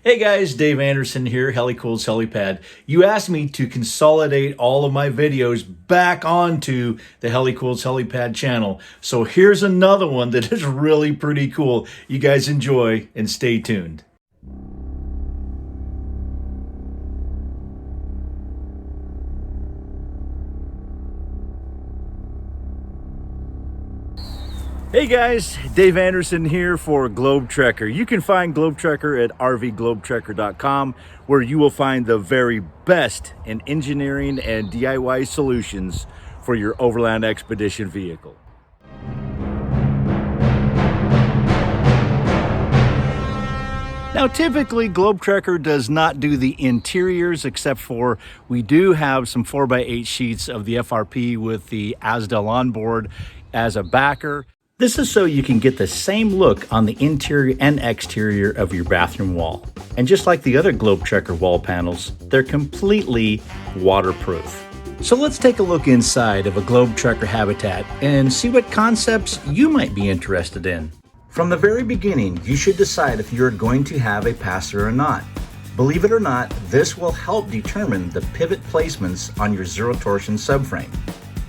Hey guys, Dave Anderson here, Helicool's Helipad. You asked me to consolidate all of my videos back onto the Helicool's Helipad channel. So here's another one that is really pretty cool. You guys enjoy and stay tuned. Hey guys, Dave Anderson here for Globetrekker. You can find Globetrekker at rvglobetrekker.com, where you will find the very best in engineering and DIY solutions for your overland expedition vehicle. Now, typically, Globetrekker does not do the interiors, except for we do have some 4x8 sheets of the FRP with the Asdel onboard as a backer. This is so you can get the same look on the interior and exterior of your bathroom wall. And just like the other Globetrekker wall panels, they're completely waterproof. So let's take a look inside of a Globetrekker habitat and see what concepts you might be interested in. From the very beginning, you should decide if you're going to have a pass-through or not. Believe it or not, this will help determine the pivot placements on your zero torsion subframe.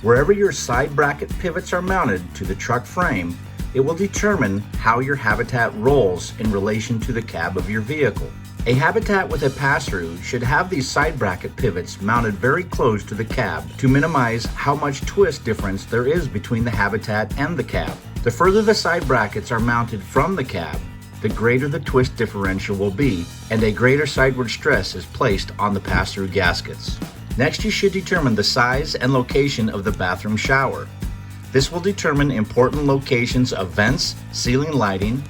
Wherever your side bracket pivots are mounted to the truck frame, it will determine how your habitat rolls in relation to the cab of your vehicle. A habitat with a pass-through should have these side bracket pivots mounted very close to the cab to minimize how much twist difference there is between the habitat and the cab. The further the side brackets are mounted from the cab, the greater the twist differential will be, and a greater sideward stress is placed on the pass-through gaskets. Next, you should determine the size and location of the bathroom shower. This will determine important locations of vents, ceiling lighting,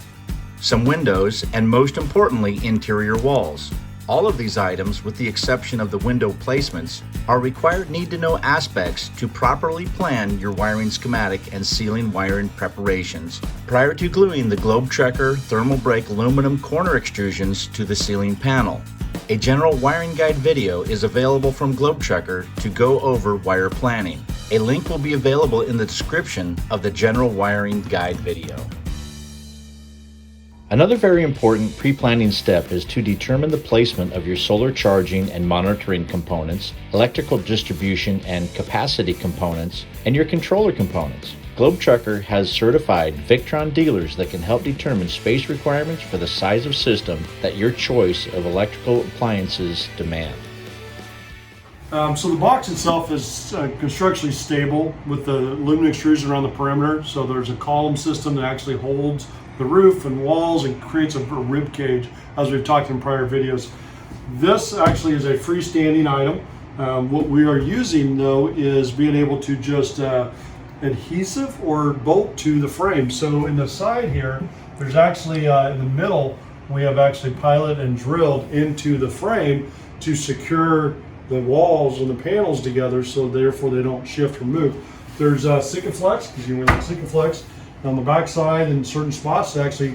some windows, and most importantly, interior walls. All of these items, with the exception of the window placements, are required need-to-know aspects to properly plan your wiring schematic and ceiling wiring preparations prior to gluing the Globetrekker thermal break aluminum corner extrusions to the ceiling panel. A general wiring guide video is available from Globetrekker to go over wire planning. A link will be available in the description of the general wiring guide video. Another very important pre-planning step is to determine the placement of your solar charging and monitoring components, electrical distribution and capacity components, and your controller components. Globetrekker has certified Victron dealers that can help determine space requirements for the size of system that your choice of electrical appliances demand. So the box itself is constructionally stable with the aluminum extrusion around the perimeter. So there's a column system that actually holds the roof and walls and creates a rib cage, as we've talked in prior videos. This actually is a freestanding item. What we are using though is being able to just adhesive or bolt to the frame. So in the side here, there's actually in the middle, we have actually piloted and drilled into the frame to secure the walls and the panels together, so therefore they don't shift or move. There's Sikaflex, because you can wear Sikaflex on the back side in certain spots to actually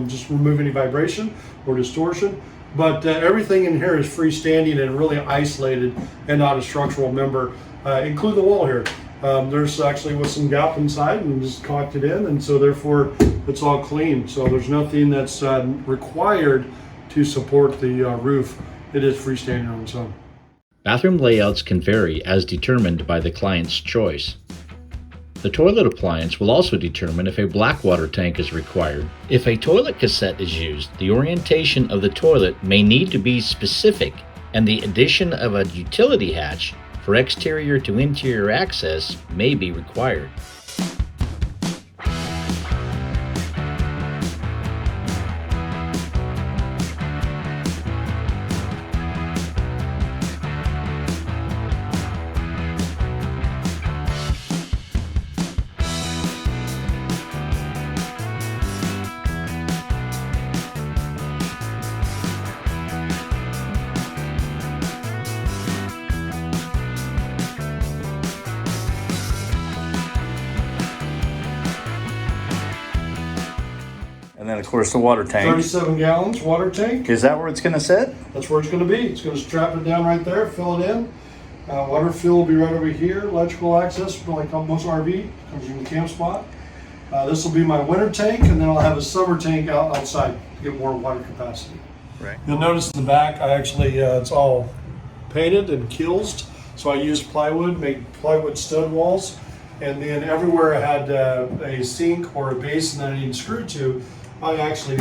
just remove any vibration or distortion. But everything in here is freestanding and really isolated and not a structural member. Include the wall here. There's actually with some gap inside and just caulked it in, and so therefore it's all clean. So there's nothing that's required to support the roof. It is freestanding on its own. Bathroom layouts can vary as determined by the client's choice. The toilet appliance will also determine if a black water tank is required. If a toilet cassette is used, the orientation of the toilet may need to be specific, and the addition of a utility hatch for exterior to interior access may be required. And then of course the water tank. 37 gallons water tank. Is that where it's going to sit? That's where it's going to be. It's going to strap it down right there, fill it in. Water fill will be right over here. Electrical access, like on most RV, comes from the camp spot. This will be my winter tank, and then I'll have a summer tank outside to get more water capacity. Right. You'll notice in the back, I actually, it's all painted and kilsed. So I used plywood, made plywood stud walls. And then everywhere I had a sink or a basin that I needed screwed to, I actually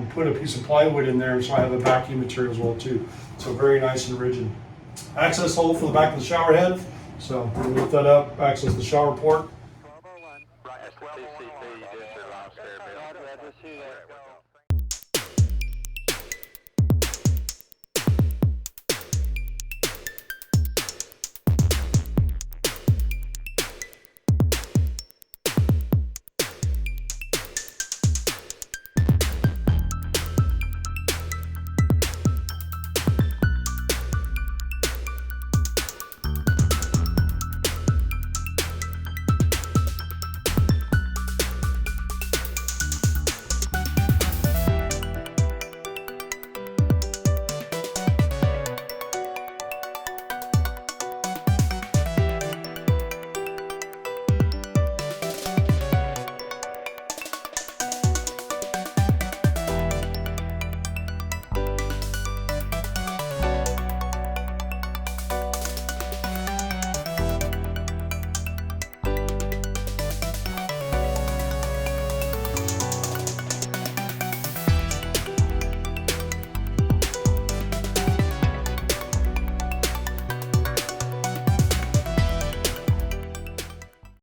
put a piece of plywood in there, so I have a backing material as well too. So very nice and rigid. Access hole for the back of the shower head. So we lift that up, access the shower port.